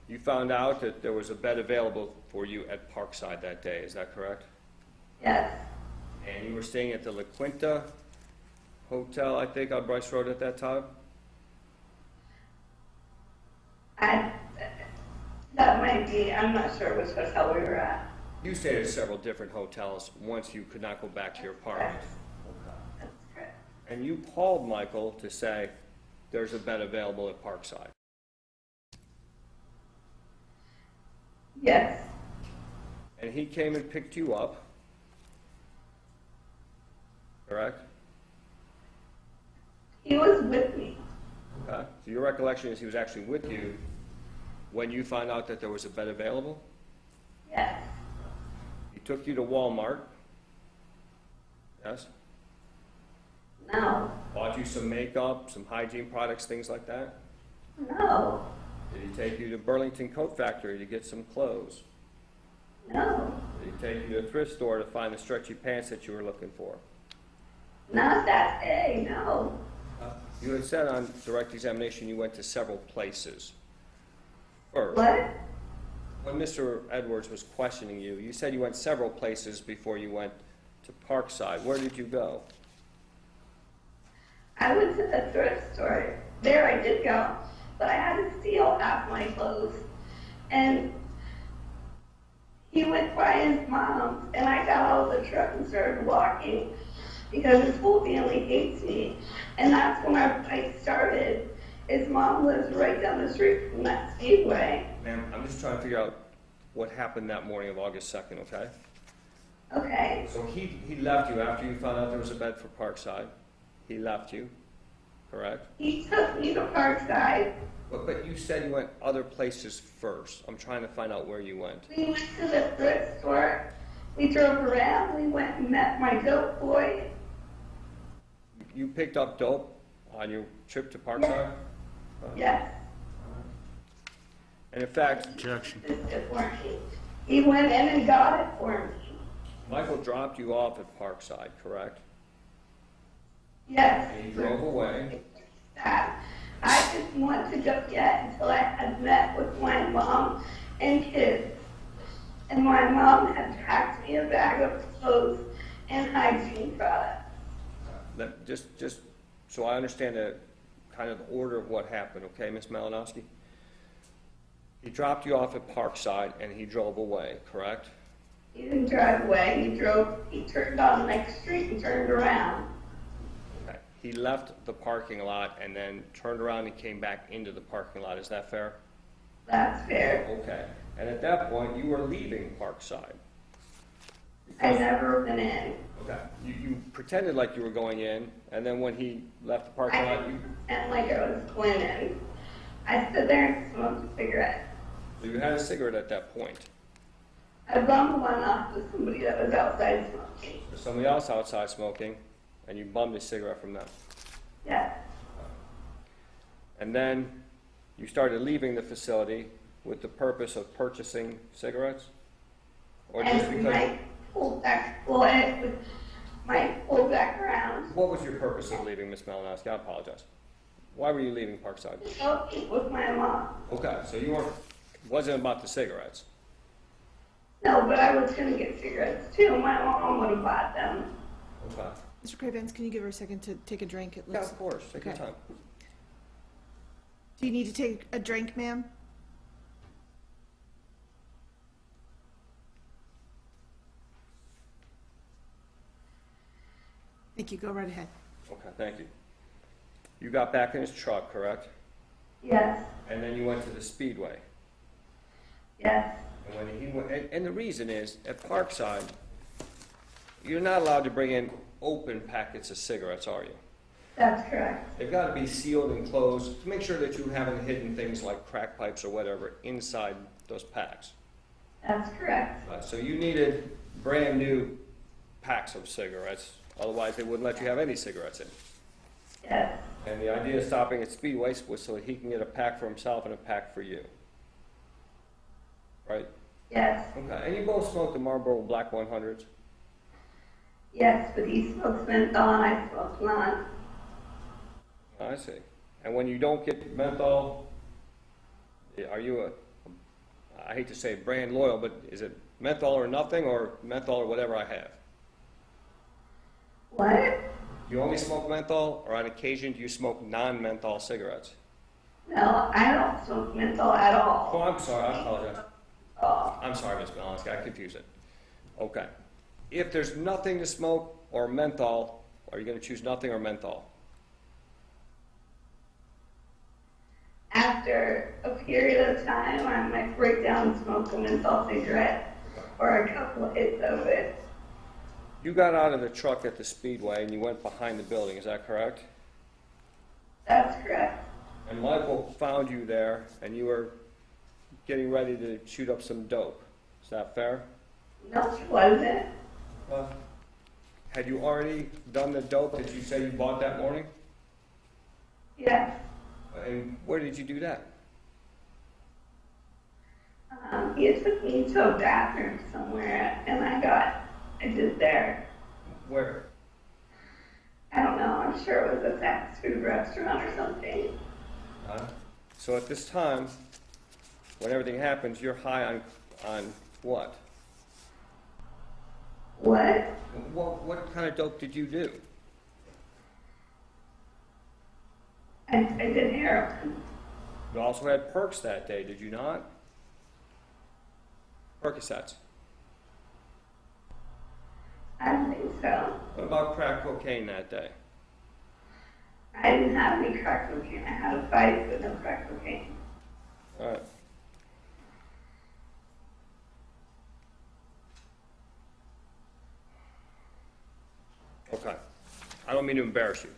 You found out that there was a bed available for you at Parkside that day, is that correct? yes, And you were staying at the La Quinta Hotel, I think, on Bryce Road at that time? that might be, I'm not sure which hotel we were at. You stayed at several different hotels once you could not go back to your apartment. That's correct. And you called Michael to say, there's a bed available at Parkside. Yes, And he came and picked you up, correct? he was with me. Okay. So your recollection is he was actually with you when you found out that there was a bed available? Yes, He took you to Walmart, yes? no, Bought you some makeup, some hygiene products, things like that? no, Did he take you to Burlington Coat Factory to get some clothes? no, Did he take you to a thrift store to find the stretchy pants that you were looking for? not that day, no. You had said on direct examination you went to several places. First, What? when Mr. Edwards was questioning you, you said you went several places before you went to Parkside. Where did you go? I went to the thrift store. There I did go, but I had to steal half my clothes. And he went by his mom's, and I got out of the truck and started walking because his whole family hates me. And that's when our fight started. His mom lives right down the street from that speedway. Ma'am, I'm just trying to figure out what happened that morning of August 2nd, okay? Okay, So he left you after you found out there was a bed for Parkside. He left you, correct? he took me to Parkside. But you said you went other places first. I'm trying to find out where you went. We went to the thrift store. We drove around. We went and met my dope boy. You picked up dope on your trip to Parkside? Yes, And in fact, Objection. this is for me. He went in and got it for me. Michael dropped you off at Parkside, correct? Yes. And he drove away. That. I didn't want to go yet until I had met with my mom and kids. And my mom had packed me a bag of clothes and hygiene products. Just so I understand the kind of order of what happened, okay, Ms. Malinowski? He dropped you off at Parkside and he drove away, correct? He didn't drive away. He turned on the next street and turned around. Okay. He left the parking lot and then turned around and came back into the parking lot, is that fair? That's fair. Okay. And at that point, you were leaving Parkside. I never went in. Okay. You pretended like you were going in, and then when he left the parking I lot, and like I was going in. I stood there and smoked a cigarette. you had a cigarette at that point. I bummed one off with somebody that was outside smoking. There's somebody else outside smoking, and you bummed a cigarette from them. Yes. And then you started leaving the facility with the purpose of purchasing cigarettes? Or just And because, my pulled back, well, it was my pulled back around. what was your purpose of leaving, Ms. Malinowski? I apologize. Why were you leaving Parkside? So eat with my mom. Okay, so you weren't, wasn't about the cigarettes. No, but I was gonna get cigarettes too. My mom would have bought them. Okay. Mr. Cravens, can you give her a second to take a drink? It Yeah, looks. of course, take your Okay. time. Do you need to take a drink, ma'am? Thank you. Go right ahead. Okay, thank you. You got back in his truck, correct? Yes. And then you went to the Speedway. Yes. And when he went, and the reason is, at Parkside, you're not allowed to bring in open packets of cigarettes, are you? That's correct. They've got to be sealed and closed to make sure that you haven't hidden things like crack pipes or whatever inside those packs. That's correct. So you needed brand new packs of cigarettes, otherwise they wouldn't let you have any cigarettes in. Yes. And the idea of stopping at Speedway was so that he can get a pack for himself and a pack for you. Right? Yes. Okay. And you both smoked the Marlboro Black 100s? Yes, but he smokes menthol and I smoke non. I see. And when you don't get menthol, are you I hate to say brand loyal, but is it menthol or nothing, or menthol or whatever I have? What? You only smoke menthol, or on occasion do you smoke non-menthol cigarettes? No, I don't smoke menthol at all. Oh, I'm sorry, I apologize. Oh. I'm sorry, Ms. Malinowski, I confused it. Okay. If there's nothing to smoke or menthol, are you going to choose nothing or menthol? After a period of time, I might break down and smoke a menthol cigarette or a couple of hits of it. You got out of the truck at the Speedway and you went behind the building, is that correct? That's correct. And Michael found you there and you were getting ready to shoot up some dope. Is that fair? No, it wasn't. Had you already done the dope that you say you bought that morning? Yes. And where did you do that? He took me to a bathroom somewhere and I did there. Where? I don't know, I'm sure it was a fast food restaurant or something. So at this time, when everything happens, you're high on what? What? What kind of dope did you do? I did heroin. You also had perks that day, did you not? Percocets. I don't think so. What about crack cocaine that day? I didn't have any crack cocaine. I had a fight with no crack cocaine. All right. Okay. I don't mean to embarrass you,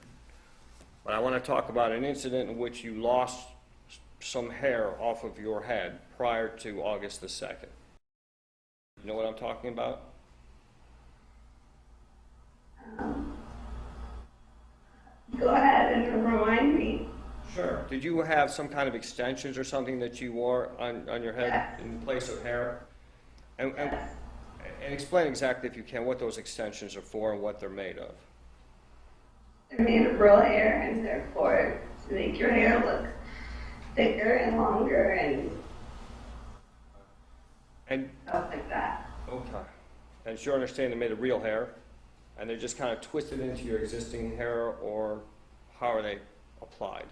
but I want to talk about an incident in which you lost some hair off of your head prior to August the 2nd. You know what I'm talking about? Go ahead and remind me. Sure. Did you have some kind of extensions or something that you wore on your head Yes. in place of hair? And Yes. explain exactly, if you can, what those extensions are for and what they're made of. They're made of real hair and therefore to make your hair look thicker and longer and And, stuff like that. okay. And it's your understanding they're made of real hair, and they're just kind of twisted into your existing hair, or how are they applied?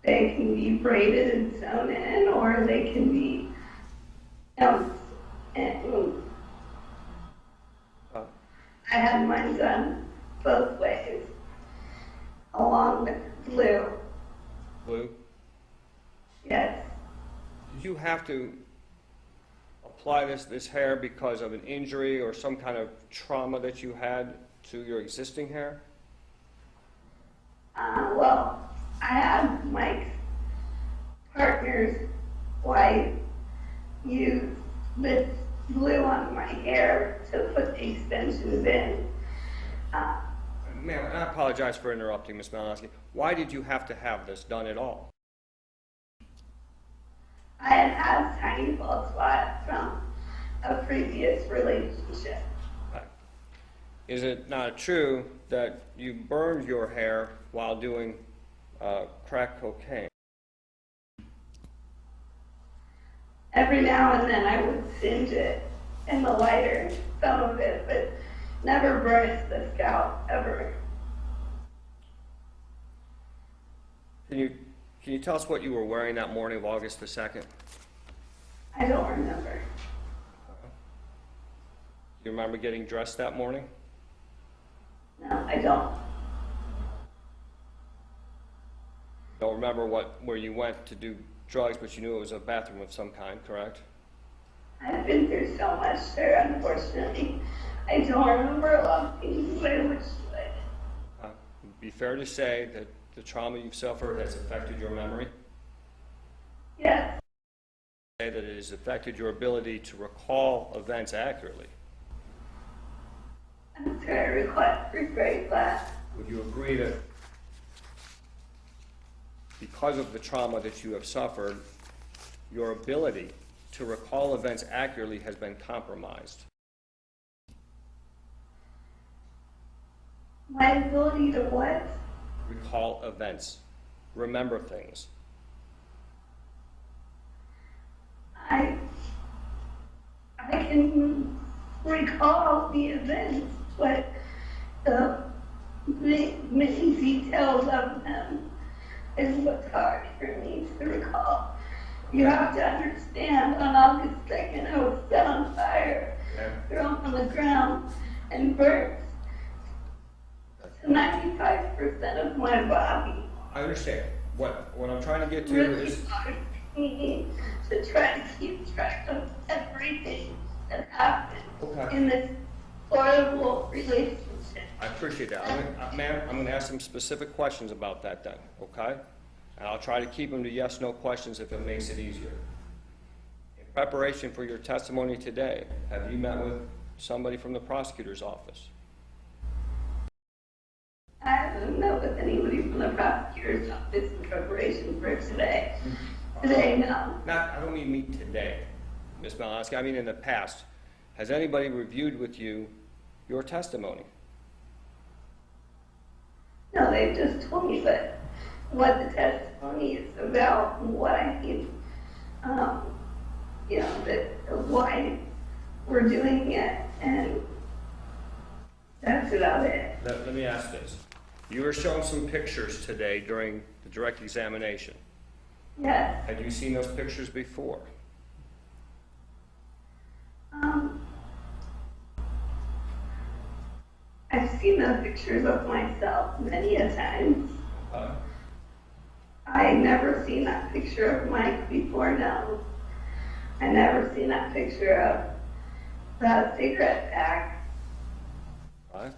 They can be braided and sewn in, or they can be and Uh, I had mine done both ways, along with glue. Blue? Yes, Did you have to apply this hair because of an injury or some kind of trauma that you had to your existing hair? well, I had Mike's partner's wife use this glue on my hair to put the extensions in. Ma'am, I apologize for interrupting, Ms. Malinowski. Why did you have to have this done at all? I had tiny bald spots from a previous relationship. Is it not true that you burned your hair while doing crack cocaine? Every now and then I would singe it in the lighter, some of it, but never burnished the scalp, ever. Can you tell us what you were wearing that morning of August the 2nd? I don't remember. Do you remember getting dressed that morning? No, I don't. Don't remember where you went to do drugs, but you knew it was a bathroom of some kind, correct? I've been through so much, sir, unfortunately. I don't remember a lot of things, but I wish I It'd be fair to say that the trauma you've suffered has affected your memory? Yes, Say that it has affected your ability to recall events accurately. I'm very regret that. Would you agree that because of the trauma that you have suffered, your ability to recall events accurately has been compromised? My ability to what? Recall events, remember things. I can recall the events, but the many details of them is what's hard for me to recall. You have to understand, on August 2nd, I was set on fire, thrown on the ground, and burnt to 95% of my body. I understand. What I'm trying to get to Really is, hard for me to try to keep track of everything that happened Okay. in this horrible relationship. I appreciate that. Ma'am, I'm going to ask some specific questions about that then, okay? And I'll try to keep them to yes/no questions if it makes it easier. In preparation for your testimony today, have you met with somebody from the prosecutor's office? I haven't met with anybody from the prosecutor's office in preparation for today. Today, no. I don't mean meet today, Ms. Malinowski. I mean in the past. Has anybody reviewed with you your testimony? No, they've just told me that what the testimony is about and what I need, that why we're doing it, and that's about it. Let me ask this. You were shown some pictures today during the direct examination. Yes. Had you seen those pictures before? I've seen the pictures of myself many a times. I never seen that picture of Mike before, no. I never seen that picture of the cigarette pack Right.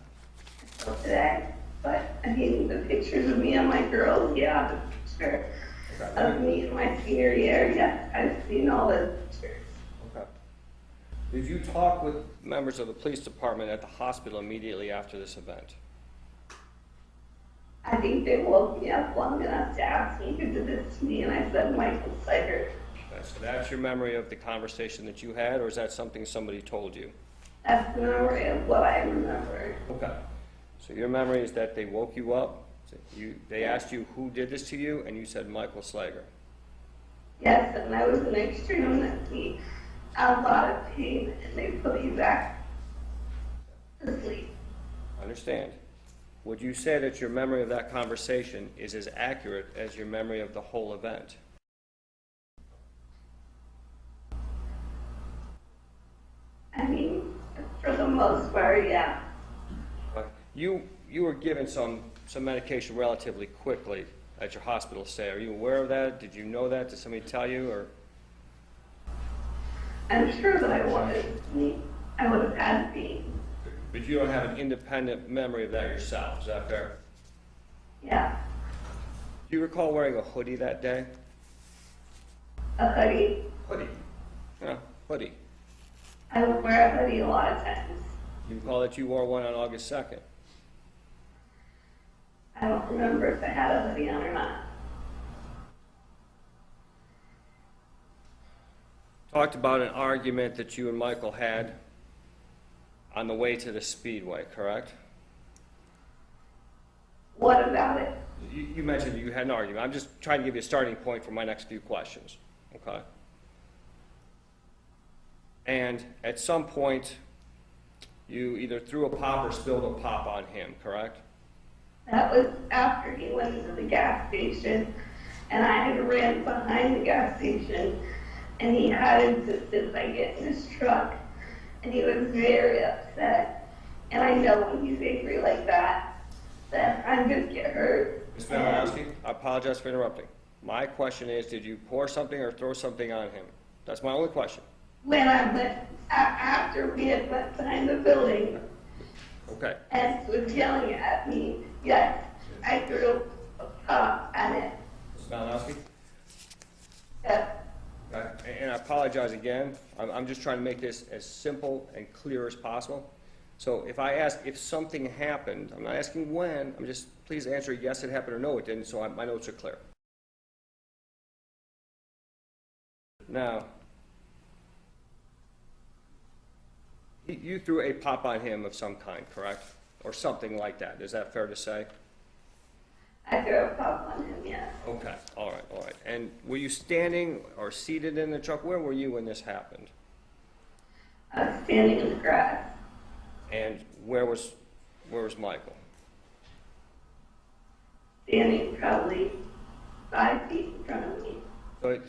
until today. But I mean, the pictures of me and my girls, yeah, the picture of me in my senior year, yes, I've seen all those pictures. Okay. Did you talk with members of the police department at the hospital immediately after this event? I think they woke me up long enough to ask me who did this to me, and I said Michael Slager. That's your memory of the conversation that you had, or is that something somebody told you? That's the memory of what I remember. Okay. So your memory is that they woke you up, they asked you who did this to you, and you said Michael Slager. Yes, and I was in extremely a lot of pain, and they put me back to sleep. I understand. Would you say that your memory of that conversation is as accurate as your memory of the whole event? I mean, for the most part, yeah. You were given some medication relatively quickly at your hospital stay. Are you aware of that? Did you know that? Did somebody tell you? Or I'm sure that I would have had to be. but you don't have an independent memory of that yourself. Is that fair? Yeah. Do you recall wearing a hoodie that day? A hoodie. Hoodie. Yeah, hoodie. I would wear a hoodie a lot of times. You recall that you wore one on August 2nd? I don't remember if I had a hoodie on or not. Talked about an argument that you and Michael had on the way to the Speedway, correct? What about it? You mentioned you had an argument. I'm just trying to give you a starting point for my next few questions, okay? And at some point, you either threw a pop or spilled a pop on him, correct? That was after he went to the gas station, and I had ran behind the gas station, and he had insisted I get in his truck, and he was very upset. And I know when he's angry like that I'm going to get hurt. Ms. Malinowski, I apologize for interrupting. My question is, did you pour something or throw something on him? That's my only question. When I went, after we had went behind the building Okay. and was yelling at me, yes, I threw a pop at it. Ms. Malinowski? Yes. Okay. And I apologize again. I'm just trying to make this as simple and clear as possible. So if I ask if something happened, I'm not asking when, I'm just, please answer yes it happened or no it didn't, so my notes are clear. Now, you threw a pop on him of some kind, correct? Or something like that. Is that fair to say? I threw a pop on him, yes. Okay, all right, all right. And were you standing or seated in the truck? Where were you when this happened? I was standing in the grass, And where was Michael? standing probably 5 feet in front of me.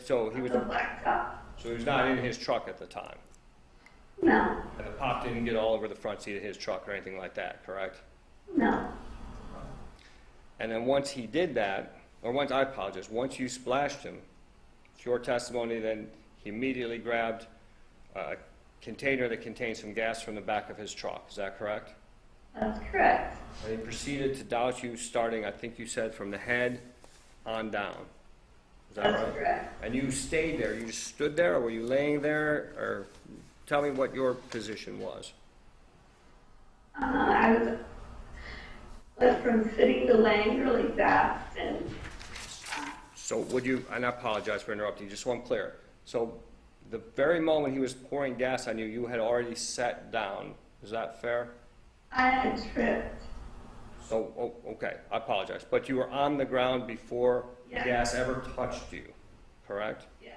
So he was, The blacktop. so he was not in his truck at the time? No, And the pop didn't get all over the front seat of his truck or anything like that, correct? no. And then once he did that, or once, I apologize, once you splashed him, it's your testimony, then he immediately grabbed a container that contained some gas from the back of his truck. Is that correct? That's correct. And he proceeded to douse you starting, I think you said, from the head on down. Is that That's right? correct. And you stayed there? You just stood there, or were you laying there? Or tell me what your position was. I went from sitting to laying really fast, and So would you, and I apologize for interrupting you, just so I'm clear. So the very moment he was pouring gas on you, you had already sat down. Is that fair? I had tripped. So, okay, I apologize. But you were on the ground before Yeah. gas ever touched you, correct? Yeah.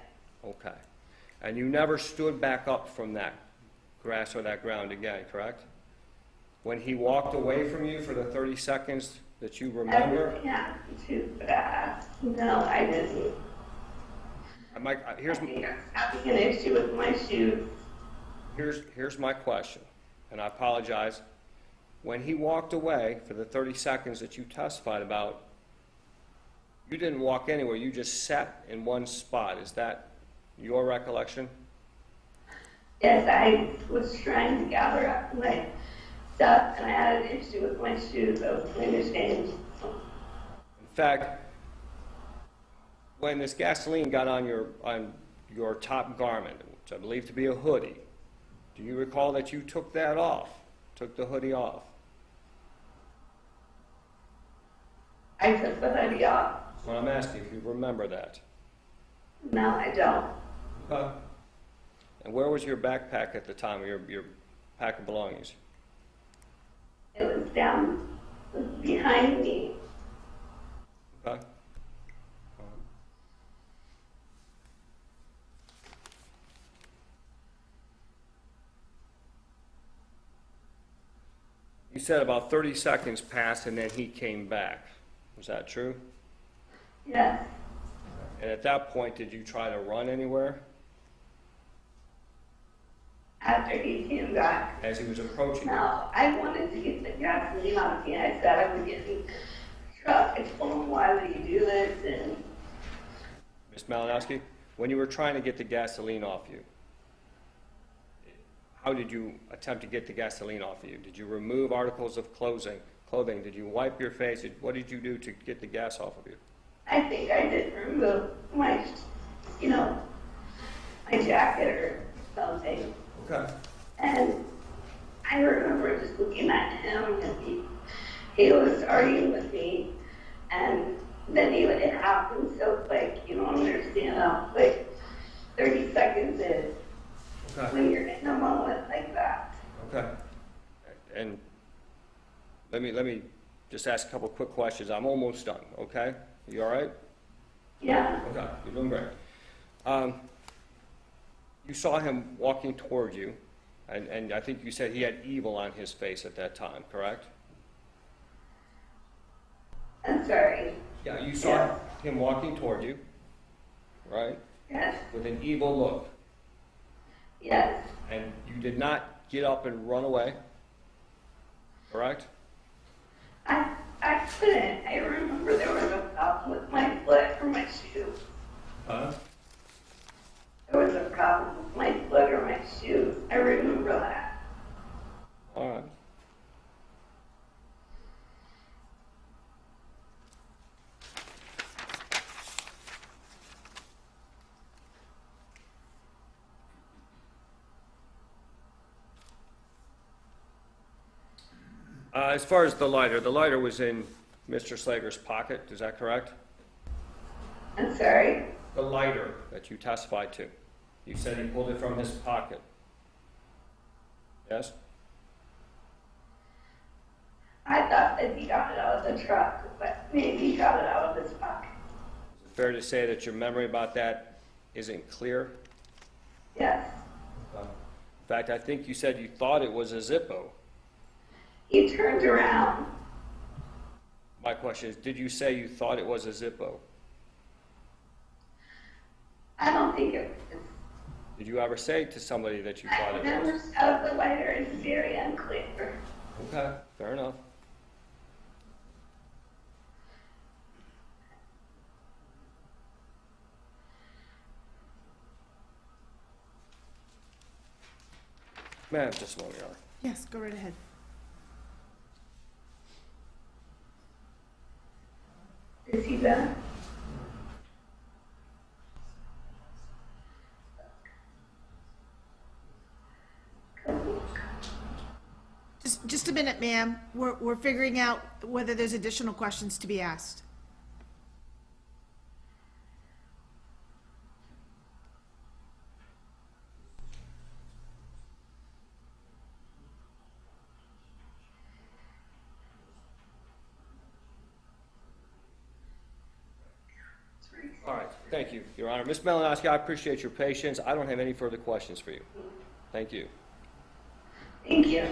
Okay. And you never stood back up from that grass or that ground again, correct? When he walked away from you for the 30 seconds that you remember? Everything happened too fast. No, I didn't. Here's, I think I'm having an issue with my shoes. here's my question, and I apologize. When he walked away for the 30 seconds that you testified about, you didn't walk anywhere, you just sat in one spot. Is that your recollection? Yes, I was trying to gather up my stuff, and I had an issue with my shoes. I was going to change. In fact, when this gasoline got on your top garment, which I believe to be a hoodie, do you recall that you took that off, took the hoodie off? I took the hoodie off. Well, I'm asking if you remember that. No, I don't. And where was your backpack at the time, or your pack of belongings? It was down behind me. Okay. You said about 30 seconds passed and then he came back. Was that true? Yes. And at that point, did you try to run anywhere After he came back. as he was approaching you? No, I wanted to get the gasoline off me. I said I would get in the truck. I told him, why would you do this? And Ms. Malinowski, when you were trying to get the gasoline off you, how did you attempt to get the gasoline off of you? Did you remove articles of clothing? Did you wipe your face? What did you do to get the gas off of you? I think I did remove my, my jacket or something. Okay. And I remember just looking at him, and he was arguing with me, and then it happened so quick, you don't understand how quick 30 seconds is when you're in a moment like that. Okay. And let me just ask a couple quick questions. I'm almost done, okay? You all right? Yeah, Okay, you're doing great. You saw him walking toward you, and I think you said he had evil on his face at that time, correct? I'm sorry. Yeah, you saw him walking toward you, right? Yes, With an evil look. yes, And you did not get up and run away, correct? I couldn't. I remember there was for my shoes. Huh? There was a problem with my foot or my shoes. I remember that. All right. As far as the lighter was in Mr. Slager's pocket, is that correct? I'm sorry. The lighter that you testified to. You said he pulled it from his pocket. Yes? I thought that he got it out of the truck, but maybe he got it out of his pocket. Is it fair to say that your memory about that isn't clear? Yes. In fact, I think you said you thought it was a Zippo. He turned around. My question is, did you say you thought it was a Zippo? I don't think it was. Did you ever say to somebody that you thought I it never was? saw the lighter. It's very unclear. Okay, fair enough. Ma'am, just a moment, Your Honor. Yes, go right ahead. Is he done? Just a minute, ma'am. We're figuring out whether there's additional questions to be asked. All right, thank you, Your Honor. Ms. Malinowski, I appreciate your patience. I don't have any further questions for you. Thank you. Thank you.